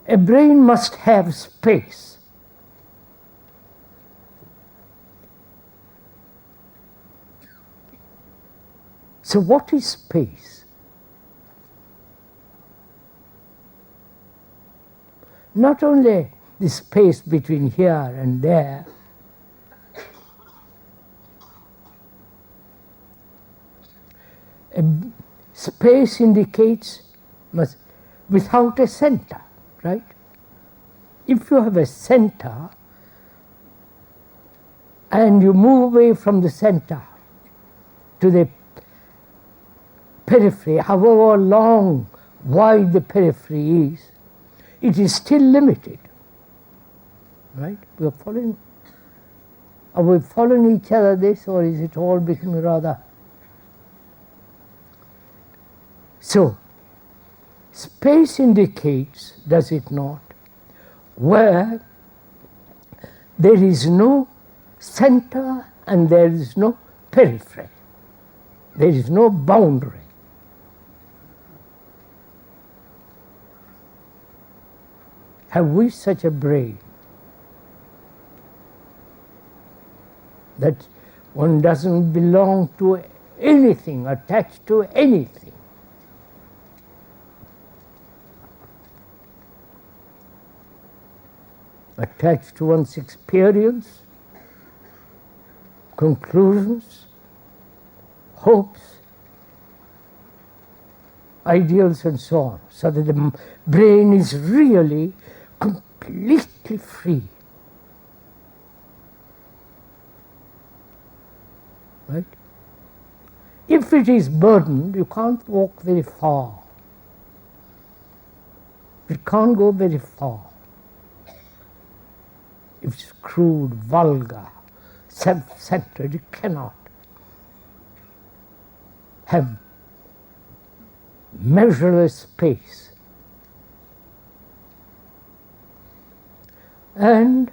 A brain must have space. So what is space? Not only the space between here and there, space indicates without a center, right? If you have a center and you move away from the center to the periphery, however long, wide the periphery is, it is still limited, right? We are following. Are we following each other this, or is it all becoming rather? So, space indicates, does it not, where there is no center and there is no periphery. There is no boundary. Have we such a brain that one doesn't belong to anything, attached to anything? Attached to one's experience, conclusions, hopes, ideals, and so on, so that the brain is really completely free. Right? If it is burdened, you can't walk very far. It can't go very far. If it's crude, vulgar, self-centered, it cannot have measureless space. And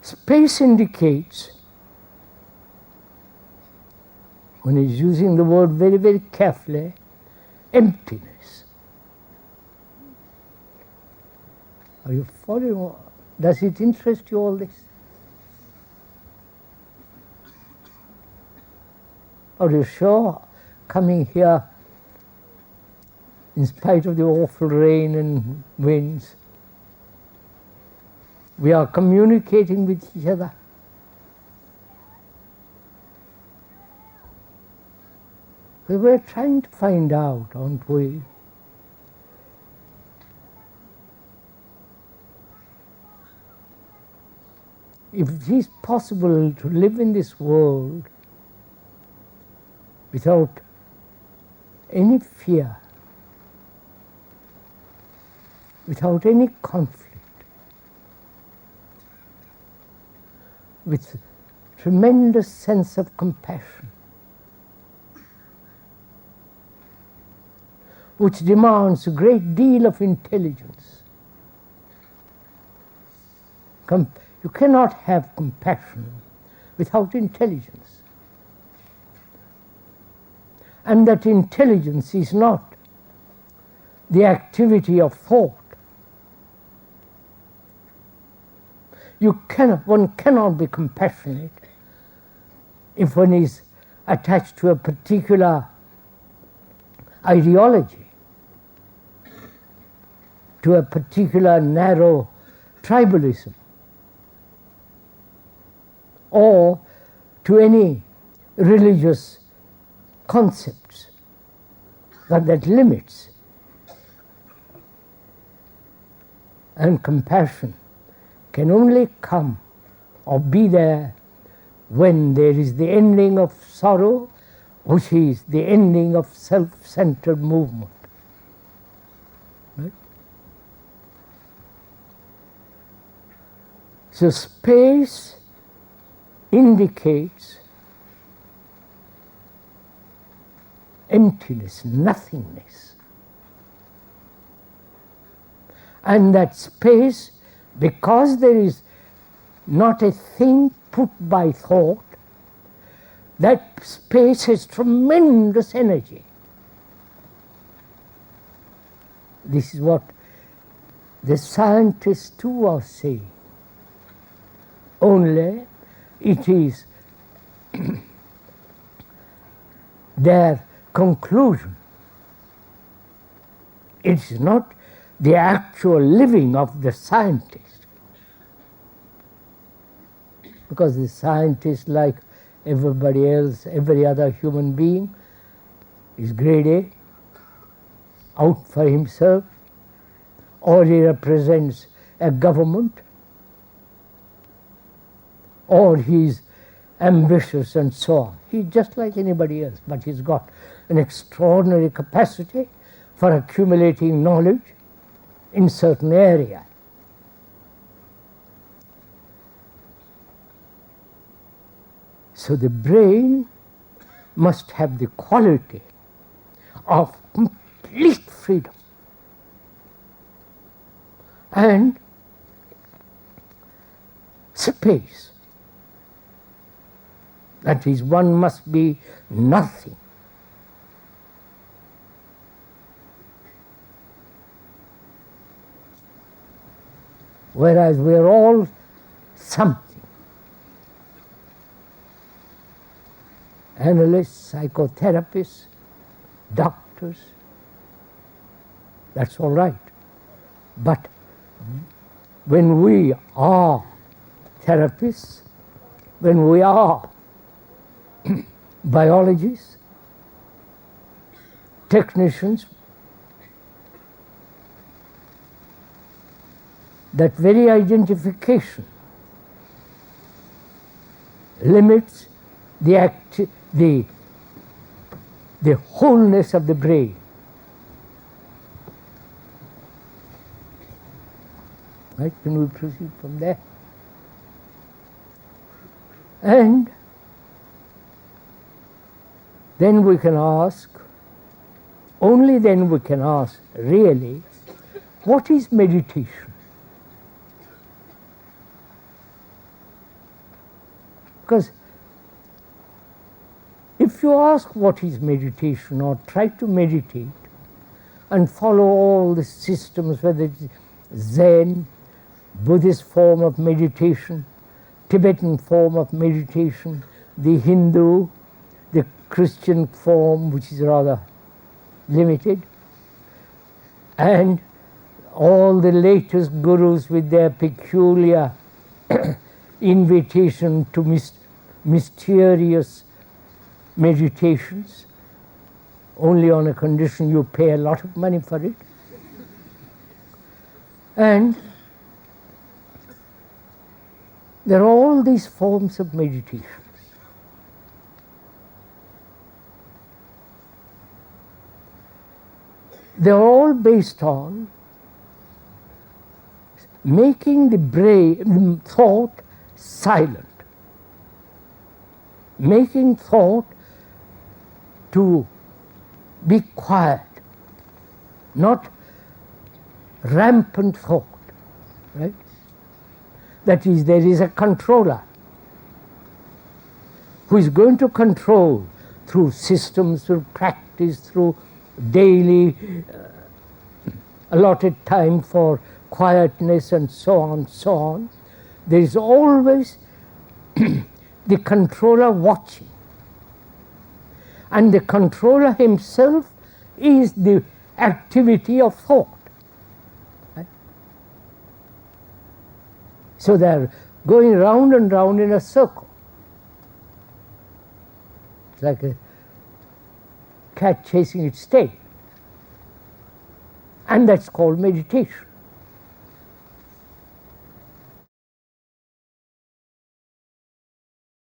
space indicates, when he's using the word very, very carefully, emptiness. Are you following? Does it interest you, all this? Are you sure, coming here, in spite of the awful rain and winds, we are communicating with each other? We're trying to find out, aren't we? If it is possible to live in this world without any fear, without any conflict, with tremendous sense of compassion, which demands a great deal of intelligence. You cannot have compassion without intelligence. And that intelligence is not the activity of thought. One cannot be compassionate if one is attached to a particular ideology, to a particular narrow tribalism, or to any religious concepts that limits. And compassion can only come or be there when there is the ending of sorrow, which is the ending of self-centered movement. Right? So space indicates emptiness, nothingness. And that space, because there is not a thing put by thought, That space has tremendous energy. This is what the scientists too are saying. Only it is their conclusion. It's not the actual living of the scientist. Because the scientist, like everybody else, every other human being, is grade A, out for himself, or he represents a government, or he's ambitious and so on. He's just like anybody else, but he's got an extraordinary capacity for accumulating knowledge in certain area. So the brain must have the quality of complete freedom. And space. That is, one must be nothing. Whereas we are all something. Analysts, psychotherapists, doctors, that's all right. But when we are therapists, when we are biologists, technicians, that very identification limits the wholeness of the brain. Right? Can we proceed from there? And then we can ask, only then we can ask, really, what is meditation? Because if you ask what is meditation, or try to meditate and follow all the systems, whether it's Zen, Buddhist form of meditation, Tibetan form of meditation, the Hindu, the Christian form, which is rather limited, and all the latest gurus with their peculiar invitation to mysterious meditations, only on a condition you pay a lot of money for it. And there are all these forms of meditations. They are all based on making the brain, thought silent, making thought to be quiet, not rampant thought, right? That is, there is a controller who is going to control through systems, through practice, through daily allotted time for quietness and so on, so on. There is always the controller watching. And the controller himself is the activity of thought. Right? So they are going round and round in a circle. It's like a cat chasing its tail. And that's called meditation.